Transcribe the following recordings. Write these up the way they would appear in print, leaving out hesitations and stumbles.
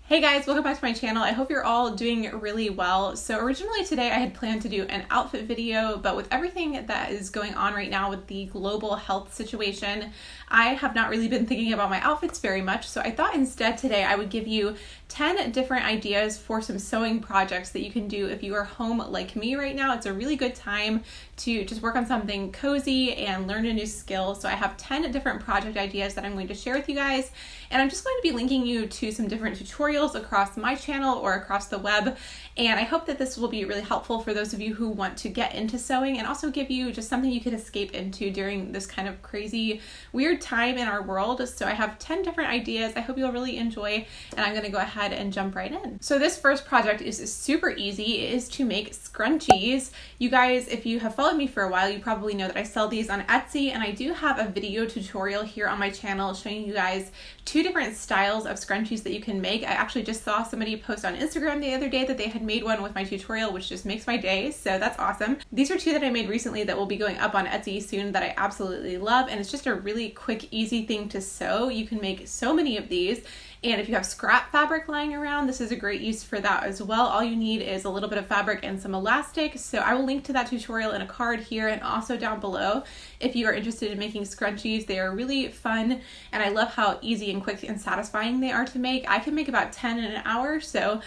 Hey guys, welcome back to my channel. I hope you're all doing really well. So originally today I had planned to do an outfit video, but with everything that is going on right now with the global health situation, I have not really been thinking about my outfits very much. So I thought instead today I would give you 10 different ideas for some sewing projects that you can do if you are home like me right now. It's a really good time to just work on something cozy and learn a new skill. So I have 10 different project ideas that I'm going to share with you guys. And I'm just going to be linking you to some different tutorials across my channel or across the web. And I hope that this will be really helpful for those of you who want to get into sewing and also give you just something you can escape into during this kind of crazy, weird time in our world. So I have 10 different ideas I hope you'll really enjoy, and I'm going to go ahead and jump right in. So this first project is super easy. It is to make scrunchies. You guys, if you have followed me for a while, you probably know that I sell these on Etsy, and I do have a video tutorial here on my channel showing you guys two different styles of scrunchies that you can make. I actually just saw somebody post on Instagram the other day that they had made one with my tutorial, which just makes my day, so that's awesome. These are two that I made recently that will be going up on Etsy soon that I absolutely love, and it's just a really quick, easy thing to sew. You can make so many of these. And if you have scrap fabric lying around, this is a great use for that as well. All you need is a little bit of fabric and some elastic. So I will link to that tutorial in a card here and also down below if you are interested in making scrunchies. They are really fun, and I love how easy and quick and satisfying they are to make. I can make about 10 in an hour, so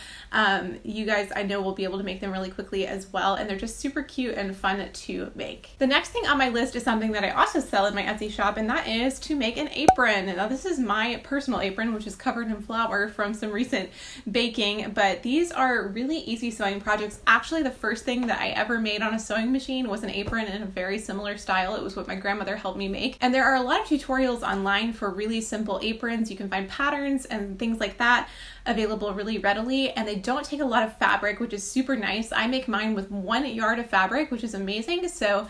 you guys I know will be able to make them really quickly as well, and they're just super cute and fun to make. The next thing on my list is something that I also sell in my Etsy shop, and that is to make an apron. Now this is my personal apron, which is covered in flour from some recent baking, but these are really easy sewing projects. Actually, the first thing that I ever made on a sewing machine was an apron in a very similar style. It was what my grandmother helped me make, and there are a lot of tutorials online for really simple aprons. You can find patterns and things like that available really readily, and they don't take a lot of fabric, which is super nice. I make mine with 1 yard of fabric, which is amazing. So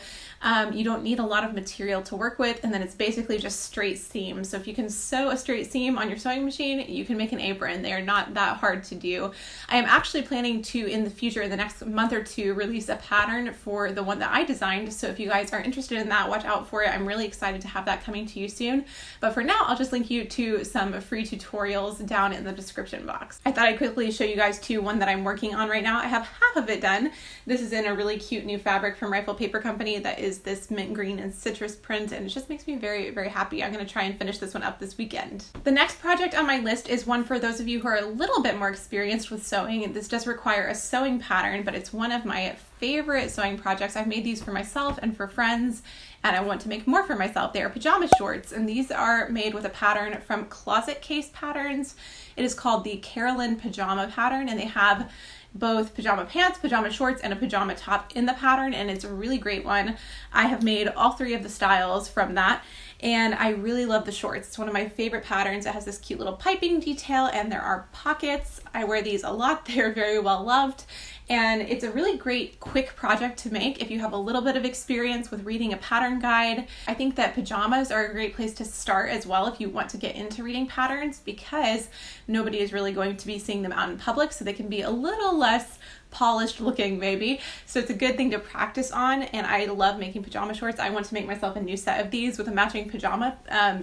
you don't need a lot of material to work with, and then it's basically just straight seams. So if you can sew a straight seam on your sewing machine, you can make an apron. They are not that hard to do. I am actually planning to, in the future, in the next month or two, release a pattern for the one that I designed. So if you guys are interested in that, watch out for it. I'm really excited to have that coming to you soon. But for now, I'll just link you to some free tutorials down in the description box. I thought I'd quickly show you guys too one that I'm working on right now. I have half of it done. This is in a really cute new fabric from Rifle Paper Company that is this mint green and citrus print, and it just makes me very, very happy. I'm going to try and finish this one up this weekend. The next project on my list is one for those of you who are a little bit more experienced with sewing. This does require a sewing pattern, but it's one of my favorite sewing projects. I've made these for myself and for friends, and I want to make more for myself. They are pajama shorts, and these are made with a pattern from Closet Case Patterns. It is called the Carolyn Pajama pattern, and they have both pajama pants, pajama shorts, and a pajama top in the pattern, and it's a really great one. I have made all 3 of the styles from that, and I really love the shorts. It's one of my favorite patterns. It has this cute little piping detail, and there are pockets. I wear these a lot. They're very well loved, and it's a really great quick project to make if you have a little bit of experience with reading a pattern guide. I think that pajamas are a great place to start as well if you want to get into reading patterns, because nobody is really going to be seeing them out in public, so they can be a little less polished looking maybe. So it's a good thing to practice on, and I love making pajama shorts. I want to make myself a new set of these with a matching pajama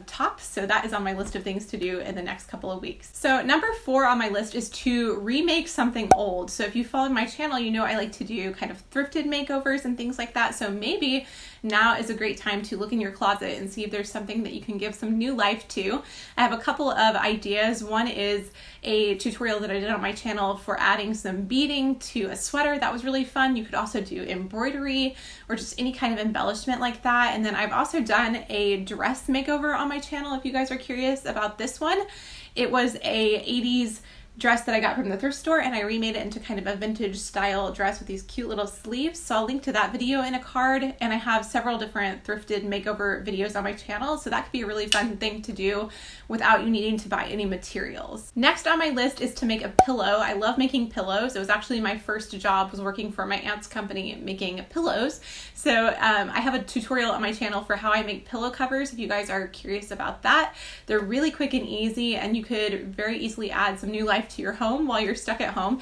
top, so that is on my list of things to do in the next couple of weeks. So number 4 on my list is to remake something old. So if you follow my channel, you know I like to do kind of thrifted makeovers and things like that. So maybe now is a great time to look in your closet and see if there's something that you can give some new life to. I have a couple of ideas. One is a tutorial that I did on my channel for adding some beading to a sweater. That was really fun. You could also do embroidery or just any kind of embellishment like that. And then I've also done a dress makeover on my channel if you guys are curious about this one. It was a 80s dress that I got from the thrift store, and I remade it into kind of a vintage style dress with these cute little sleeves. So I'll link to that video in a card, and I have several different thrifted makeover videos on my channel, so that could be a really fun thing to do without you needing to buy any materials. Next on my list is to make a pillow. I love making pillows. It was actually my first job, was working for my aunt's company making pillows. So I have a tutorial on my channel for how I make pillow covers if you guys are curious about that. They're really quick and easy, and you could very easily add some new life to your home while you're stuck at home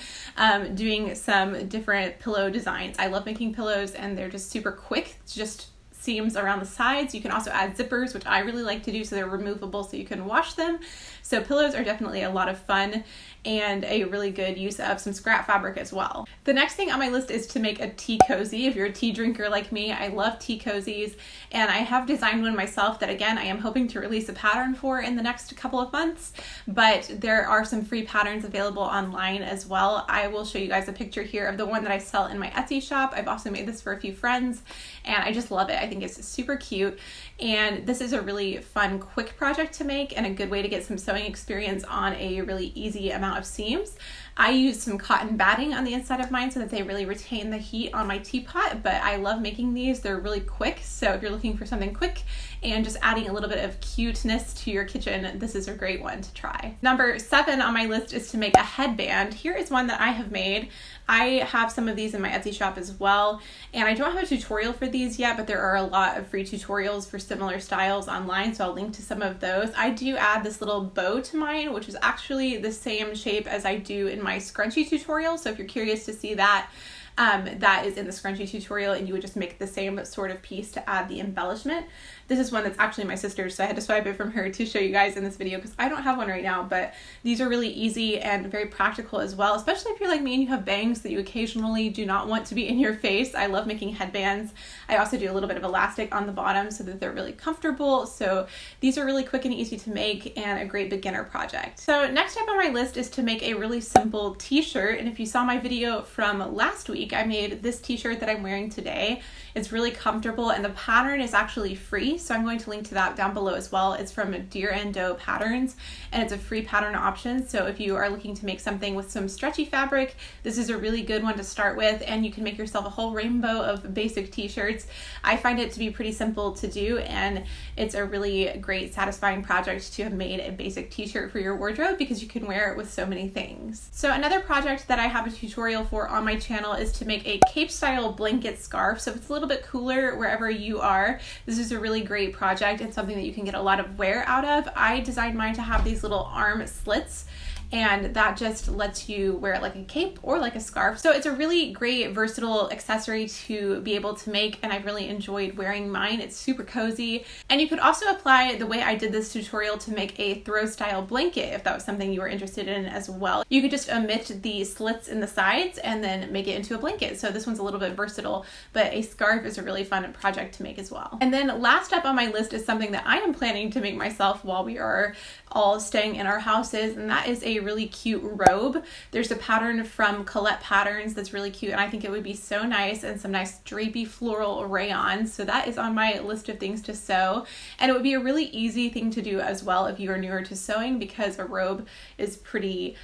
doing some different pillow designs. I love making pillows, and they're just super quick. It's just seams around the sides. You can also add zippers, which I really like to do, so they're removable so you can wash them. So pillows are definitely a lot of fun and a really good use of some scrap fabric as well. The next thing on my list is to make a tea cozy. If you're a tea drinker like me, I love tea cozies, and I have designed one myself that, again, I am hoping to release a pattern for in the next couple of months, but there are some free patterns available online as well. I will show you guys a picture here of the one that I sell in my Etsy shop. I've also made this for a few friends, and I just love it. I think it's super cute, and this is a really fun, quick project to make and a good way to get some sewing experience on a really easy amount of seams. I use some cotton batting on the inside of mine so that they really retain the heat on my teapot, but I love making these. They're really quick, so if you're looking for something quick and just adding a little bit of cuteness to your kitchen, this is a great one to try. Number 7 on my list is to make a headband. Here is one that I have made. I have some of these in my Etsy shop as well, and I don't have a tutorial for these yet, but there are a lot of free tutorials for similar styles online, so I'll link to some of those. I do add this little bow to mine, which is actually the same shape as I do in my scrunchie tutorial, so if you're curious to see that, that is in the scrunchie tutorial, and you would just make the same sort of piece to add the embellishment. This is one that's actually my sister's, so I had to swipe it from her to show you guys in this video because I don't have one right now, but these are really easy and very practical as well, especially if you're like me and you have bangs that you occasionally do not want to be in your face. I love making headbands. I also do a little bit of elastic on the bottom so that they're really comfortable, so these are really quick and easy to make and a great beginner project. So next up on my list is to make a really simple t-shirt, and if you saw my video from last week, I made this t-shirt that I'm wearing today. It's really comfortable and the pattern is actually free, so I'm going to link to that down below as well. It's from Deer and Doe Patterns, and it's a free pattern option, so if you are looking to make something with some stretchy fabric, this is a really good one to start with, and you can make yourself a whole rainbow of basic t-shirts. I find it to be pretty simple to do, and it's a really great, satisfying project to have made a basic t-shirt for your wardrobe because you can wear it with so many things. So another project that I have a tutorial for on my channel is to make a cape style blanket scarf, so it's a little bit cooler wherever you are. This is a really great project and something that you can get a lot of wear out of. I designed mine to have these little arm slits, and that just lets you wear it like a cape or like a scarf. So it's a really great versatile accessory to be able to make, and I've really enjoyed wearing mine. It's super cozy, and you could also apply the way I did this tutorial to make a throw style blanket if that was something you were interested in as well. You could just omit the slits in the sides and then make it into a blanket. So this one's a little bit versatile, but a scarf is a really fun project to make as well. And then last up on my list is something that I am planning to make myself while we are all staying in our houses, and that is a really cute robe. There's a pattern from Colette Patterns that's really cute, and I think it would be so nice, and some nice drapey floral rayon. So that is on my list of things to sew, and it would be a really easy thing to do as well if you are newer to sewing, because a robe is pretty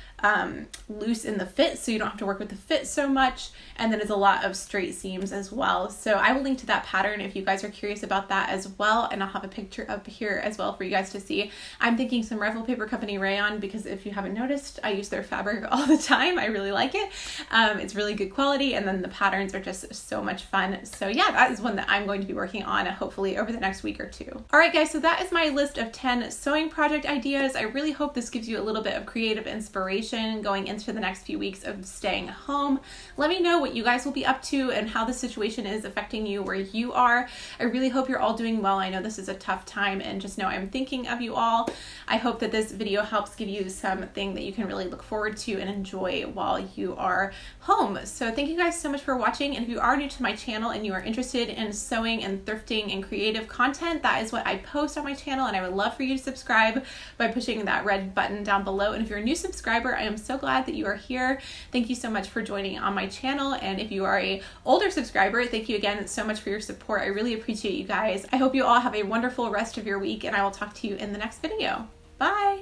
loose in the fit, so you don't have to work with the fit so much, and then it's a lot of straight seams as well. So I will link to that pattern if you guys are curious about that as well, and I'll have a picture up here as well for you guys to see. I'm thinking some Rifle Paper Company rayon because if you haven't noticed, I use their fabric all the time. I really like it. It's really good quality, and then the patterns are just so much fun. So yeah, that is one that I'm going to be working on hopefully over the next week or two. Alright guys, so that is my list of 10 sewing project ideas. I really hope this gives you a little bit of creative inspiration going into the next few weeks of staying home. Let me know what you guys will be up to and how the situation is affecting you where you are. I really hope you're all doing well. I know this is a tough time, and just know I'm thinking of you all. I hope that this video helps give you something that you can really look forward to and enjoy while you are home. So thank you guys so much for watching, and if you are new to my channel and you are interested in sewing and thrifting and creative content, that is what I post on my channel, and I would love for you to subscribe by pushing that red button down below. And if you're a new subscriber, I am so glad that you are here. Thank you so much for joining on my channel, and if you are a older subscriber, thank you again so much for your support. I really appreciate you guys. I hope you all have a wonderful rest of your week, and I will talk to you in the next video. Bye!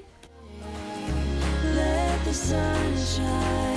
Let the sun shine.